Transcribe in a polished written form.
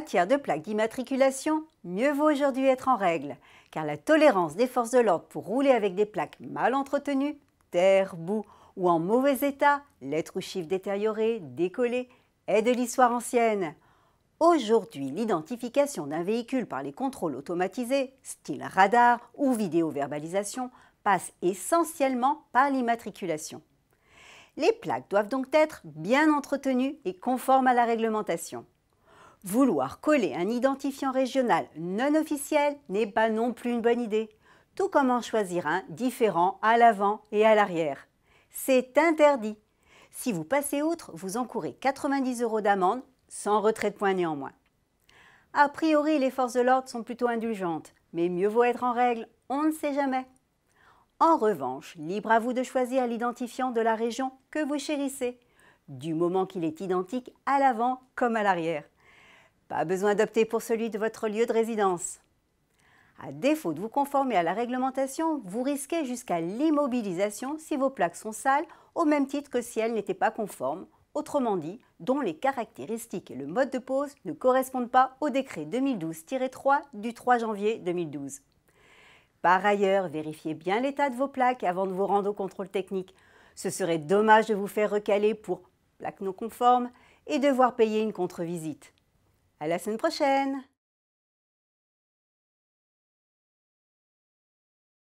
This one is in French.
matière de plaques d'immatriculation, mieux vaut aujourd'hui être en règle, car la tolérance des forces de l'ordre pour rouler avec des plaques mal entretenues, terre, boue ou en mauvais état, lettres ou chiffres détériorés, décollés, est de l'histoire ancienne. Aujourd'hui, l'identification d'un véhicule par les contrôles automatisés, style radar ou vidéo-verbalisation, passe essentiellement par l'immatriculation. Les plaques doivent donc être bien entretenues et conformes à la réglementation. Vouloir coller un identifiant régional non officiel n'est pas non plus une bonne idée, tout comme en choisir un différent à l'avant et à l'arrière. C'est interdit. Si vous passez outre, vous encourez 90 € d'amende, sans retrait de points néanmoins. A priori, les forces de l'ordre sont plutôt indulgentes, mais mieux vaut être en règle, on ne sait jamais. En revanche, libre à vous de choisir l'identifiant de la région que vous chérissez, du moment qu'il est identique à l'avant comme à l'arrière. Pas besoin d'opter pour celui de votre lieu de résidence. À défaut de vous conformer à la réglementation, vous risquez jusqu'à l'immobilisation si vos plaques sont sales, au même titre que si elles n'étaient pas conformes, autrement dit, dont les caractéristiques et le mode de pose ne correspondent pas au décret 2012-3 du 3 janvier 2012. Par ailleurs, vérifiez bien l'état de vos plaques avant de vous rendre au contrôle technique. Ce serait dommage de vous faire recaler pour plaques non conformes et devoir payer une contre-visite. À la semaine prochaine!